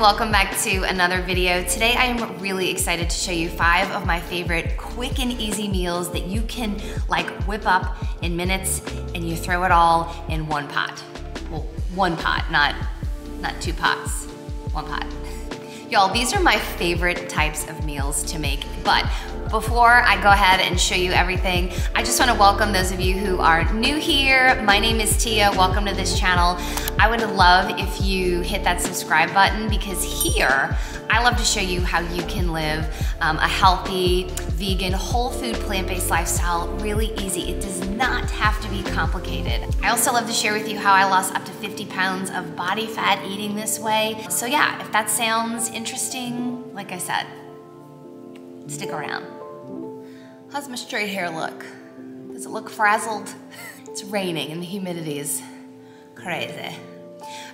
Welcome back to another video. Today I am really excited to show you 5 of my favorite quick and easy meals that you can like whip up in minutes and you throw it all in one pot. Well, one pot, not 2 pots, one pot. Y'all, these are my favorite types of meals to make, but before I go ahead and show you everything, I just want to welcome those of you who are new here. My name is Tia, welcome to this channel. I would love if you hit that subscribe button because here, I love to show you how you can live a healthy, vegan, whole food, plant-based lifestyle really easy. It does not have to be complicated. I also love to share with you how I lost up to 50 pounds of body fat eating this way. So yeah, if that sounds interesting, like I said, stick around. How's my straight hair look? Does it look frazzled? It's raining and the humidity is crazy.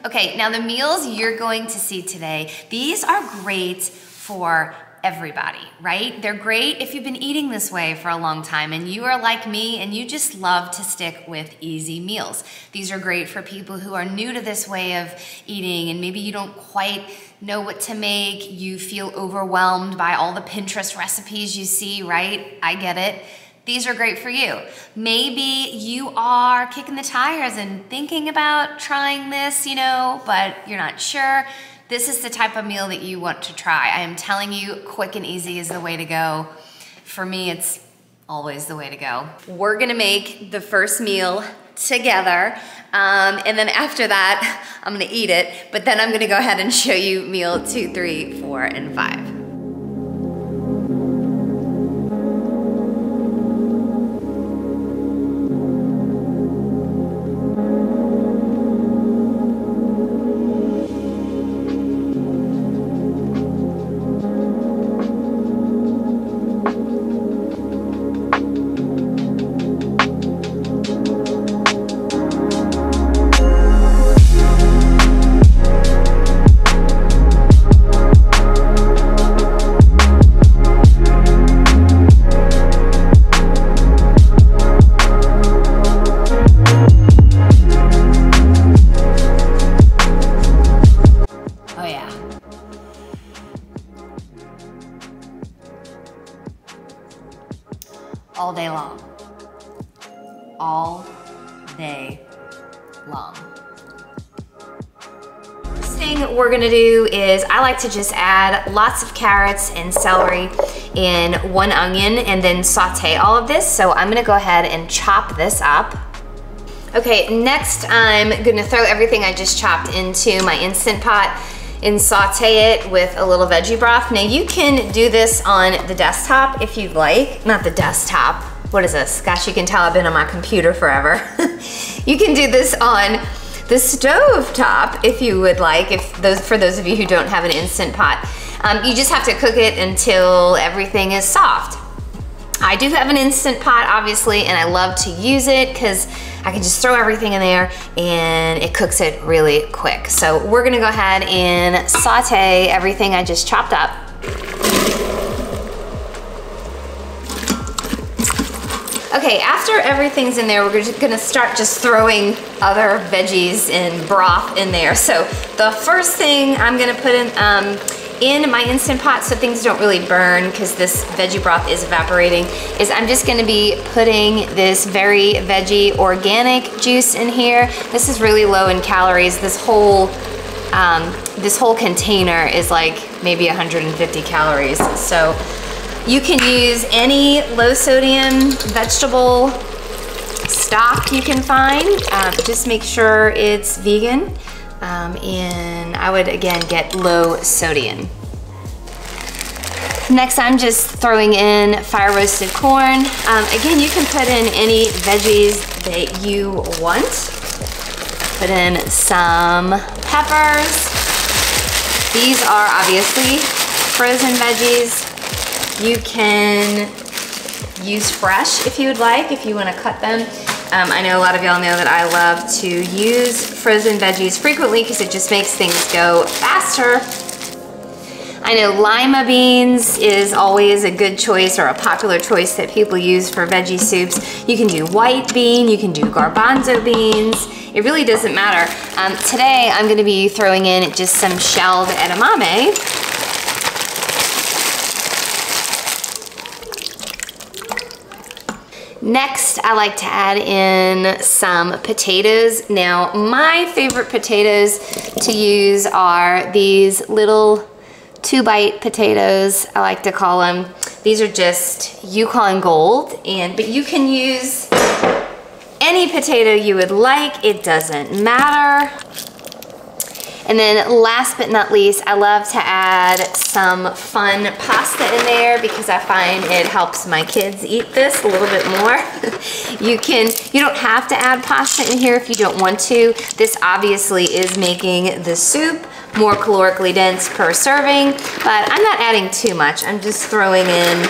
Okay, now the meals you're going to see today, these are great for everybody, right? They're great if you've been eating this way for a long time and you are like me and you just love to stick with easy meals. These are great for people who are new to this way of eating and maybe you don't quite know what to make, you feel overwhelmed by all the Pinterest recipes you see, right? I get it. These are great for you. Maybe you are kicking the tires and thinking about trying this, you know, but you're not sure. This is the type of meal that you want to try. I am telling you, quick and easy is the way to go. For me, it's always the way to go. We're gonna make the first meal together, and then after that, I'm gonna eat it, but then I'm gonna go ahead and show you meal 2, 3, 4, and 5. All day long. All day long. First thing we're gonna do is I like to just add lots of carrots and celery in 1 onion and then saute all of this. So I'm gonna go ahead and chop this up. Okay, next I'm gonna throw everything I just chopped into my Instant Pot and saute it with a little veggie broth. Now you can do this on the desktop if you'd like. Not the desktop, what is this? Gosh, you can tell I've been on my computer forever. You can do this on the stove top if you would like, for those of you who don't have an Instant Pot. You just have to cook it until everything is soft. I do have an Instant Pot, obviously, and I love to use it because I can just throw everything in there and it cooks it really quick. So we're gonna go ahead and saute everything I just chopped up. Okay, after everything's in there, we're just gonna start just throwing other veggies and broth in there. So the first thing I'm gonna put in my Instant Pot so things don't really burn because this veggie broth is evaporating, is I'm just gonna be putting this very veggie organic juice in here. This is really low in calories. This whole container is like maybe 150 calories. So you can use any low sodium vegetable stock you can find. Just make sure it's vegan. And I would, again, get low sodium. Next, I'm just throwing in fire roasted corn. Again, you can put in any veggies that you want. Put in some peppers. These are obviously frozen veggies. You can use fresh if you would like, if you want to cut them. I know a lot of y'all know that I love to use frozen veggies frequently because it just makes things go faster. I know lima beans is always a good choice or a popular choice that people use for veggie soups. You can do white bean, you can do garbanzo beans. It really doesn't matter. Today I'm going to be throwing in just some shelled edamame. Next, I like to add in some potatoes. Now, my favorite potatoes to use are these little 2-bite potatoes, I like to call them. These are just Yukon Gold, but you can use any potato you would like. It doesn't matter. And then last but not least, I love to add some fun pasta in there because I find it helps my kids eat this a little bit more. You don't have to add pasta in here if you don't want to. This obviously is making the soup more calorically dense per serving, but I'm not adding too much. I'm just throwing in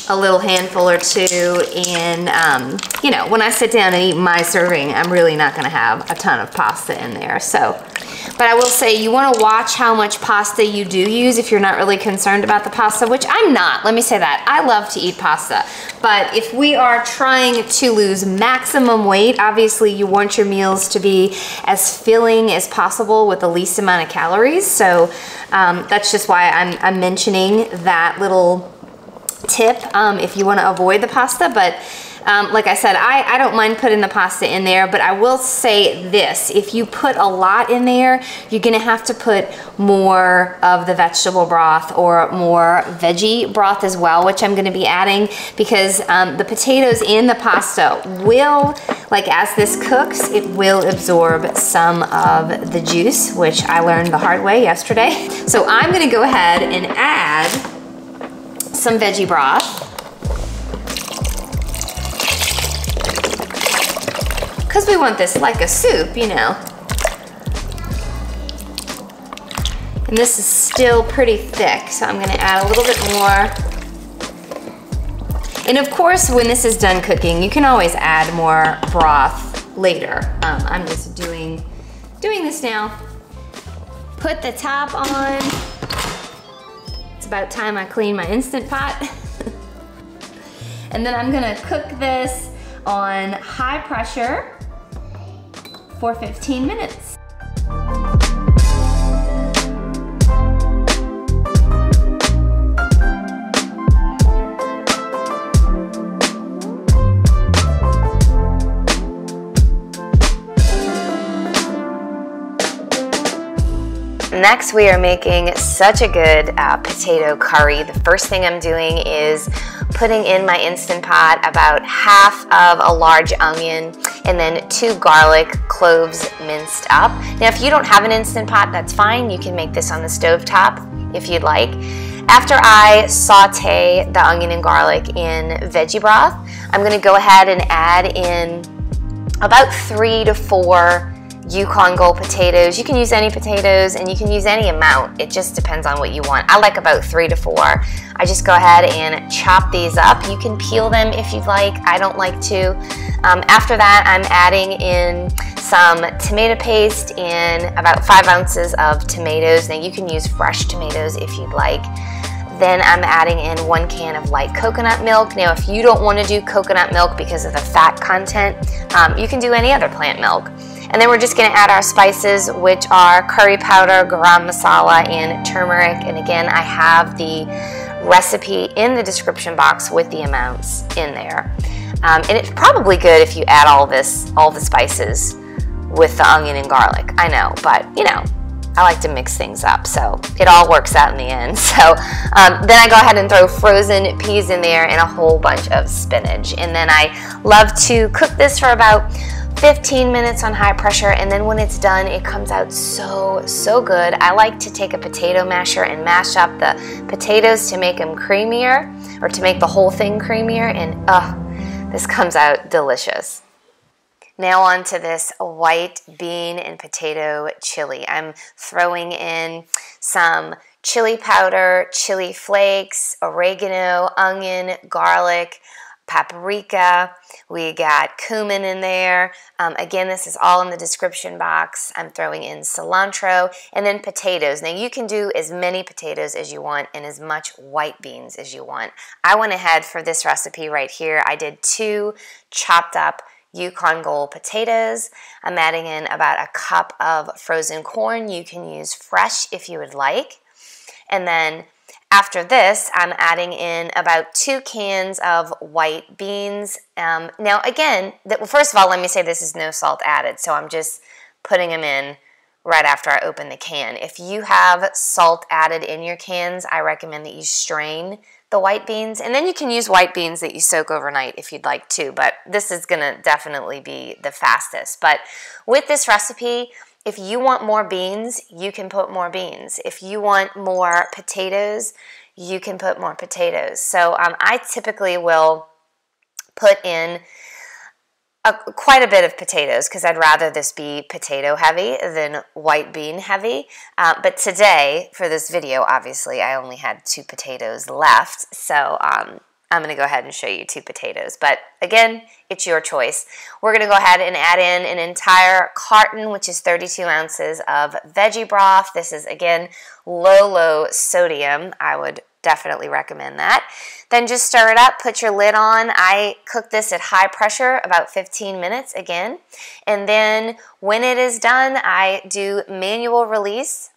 a little handful or two, and you know, when I sit down and eat my serving, I'm really not gonna have a ton of pasta in there. So, but I will say you wanna watch how much pasta you do use if you're not really concerned about the pasta, which I'm not, let me say that. I love to eat pasta, but if we are trying to lose maximum weight, obviously you want your meals to be as filling as possible with the least amount of calories. So that's just why I'm mentioning that little tip if you want to avoid the pasta. But like I said, I don't mind putting the pasta in there, but I will say this: if you put a lot in there, you're gonna have to put more of the vegetable broth or more veggie broth as well, which I'm gonna be adding, because the potatoes in the pasta will, like as this cooks, it will absorb some of the juice, which I learned the hard way yesterday. So I'm gonna go ahead and add some veggie broth, because we want this like a soup, you know. And this is still pretty thick, so I'm gonna add a little bit more. And of course, when this is done cooking, you can always add more broth later. I'm just doing this now. Put the top on. It's about time I clean my Instant Pot. And then I'm gonna cook this on high pressure for 15 minutes. Next, we are making such a good potato curry. The first thing I'm doing is putting in my Instant Pot about half of a large onion and then 2 garlic cloves minced up. Now, if you don't have an Instant Pot, that's fine. You can make this on the stove top if you'd like. After I saute the onion and garlic in veggie broth, I'm gonna go ahead and add in about 3 to 4 Yukon Gold potatoes. You can use any potatoes and you can use any amount. It just depends on what you want. I like about 3 to 4. I just go ahead and chop these up. You can peel them if you'd like. I don't like to. After that, I'm adding in some tomato paste and about 5 ounces of tomatoes. Now you can use fresh tomatoes if you'd like. Then I'm adding in 1 can of light coconut milk. Now, if you don't want to do coconut milk because of the fat content, you can do any other plant milk. And then we're just going to add our spices, which are curry powder, garam masala, and turmeric. And again, I have the recipe in the description box with the amounts in there. And it's probably good if you add all the spices with the onion and garlic. I know, but you know, I like to mix things up, so it all works out in the end. So then I go ahead and throw frozen peas in there and a whole bunch of spinach. And then I love to cook this for about 15 minutes on high pressure, and then when it's done, it comes out so good. I like to take a potato masher and mash up the potatoes to make them creamier, or to make the whole thing creamier, and this comes out delicious. Now on to this white bean and potato chili. I'm throwing in some chili powder, chili flakes, oregano, onion, garlic, paprika. We got cumin in there. Again, this is all in the description box. I'm throwing in cilantro and then potatoes. Now you can do as many potatoes as you want and as much white beans as you want. I went ahead for this recipe right here. I did 2 chopped up Yukon Gold potatoes. I'm adding in about a cup of frozen corn. You can use fresh if you would like. And then after this, I'm adding in about 2 cans of white beans. Now again, well, first of all, let me say this is no salt added, so I'm just putting them in right after I open the can. If you have salt added in your cans, I recommend that you strain the white beans, and then you can use white beans that you soak overnight if you'd like to, but this is gonna definitely be the fastest. But with this recipe, if you want more beans, you can put more beans. If you want more potatoes, you can put more potatoes. So I typically will put in quite a bit of potatoes because I'd rather this be potato heavy than white bean heavy. But today, for this video, obviously, I only had 2 potatoes left. So I'm going to go ahead and show you 2 potatoes. But again, it's your choice. We're going to go ahead and add in an entire carton, which is 32 ounces of veggie broth. This is, again, low sodium. I would definitely recommend that. Then just stir it up, put your lid on. I cook this at high pressure, about 15 minutes again. And then when it is done, I do manual release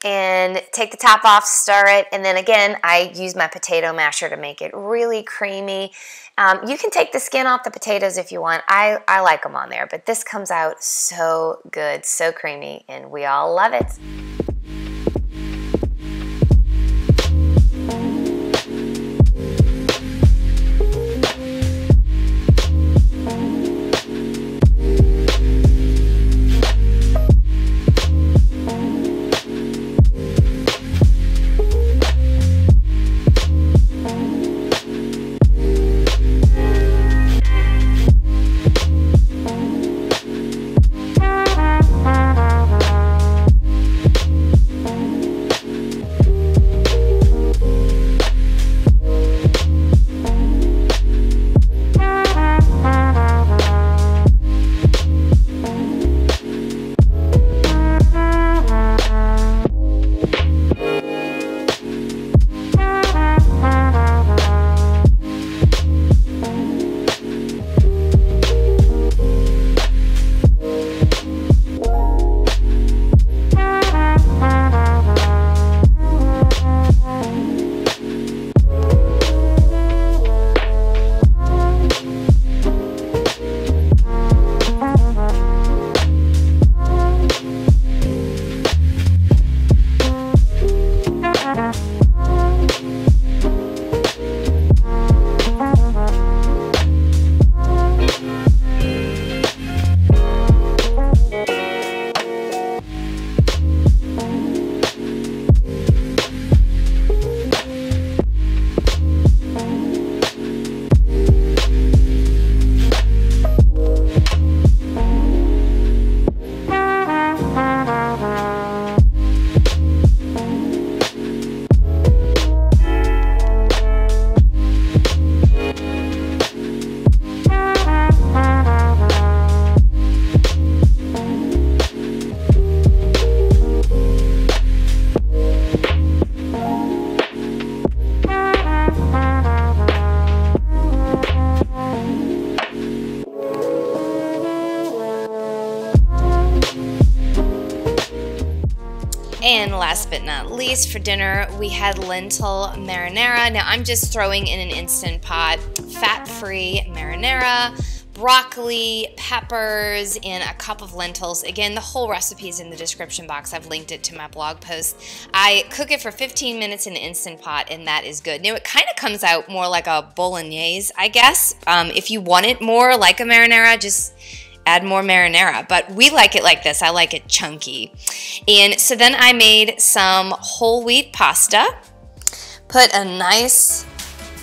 and take the top off, stir it, and then again, I use my potato masher to make it really creamy. You can take the skin off the potatoes if you want. I like them on there, but this comes out so good, so creamy, and we all love it. And last but not least, for dinner, we had lentil marinara. Now I'm just throwing in an Instant Pot, fat-free marinara, broccoli, peppers, and a cup of lentils. Again, the whole recipe is in the description box. I've linked it to my blog post. I cook it for 15 minutes in the Instant Pot, and that is good. Now, it kind of comes out more like a bolognese, I guess. If you want it more like a marinara, just add more marinara, but we like it like this. I like it chunky. And so then I made some whole wheat pasta, put a nice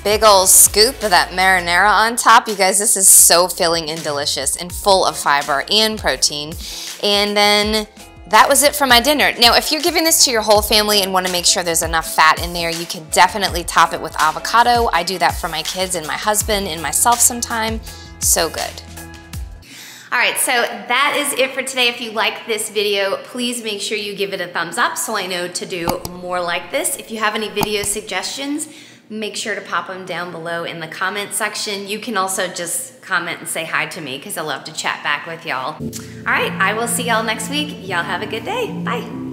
big old scoop of that marinara on top. You guys, this is so filling and delicious and full of fiber and protein. And then that was it for my dinner. Now, if you're giving this to your whole family and want to make sure there's enough fat in there, you can definitely top it with avocado. I do that for my kids and my husband and myself sometime. So good. All right, so that is it for today. If you like this video, please make sure you give it a thumbs up so I know to do more like this. If you have any video suggestions, make sure to pop them down below in the comment section. You can also just comment and say hi to me because I love to chat back with y'all. All right, I will see y'all next week. Y'all have a good day. Bye.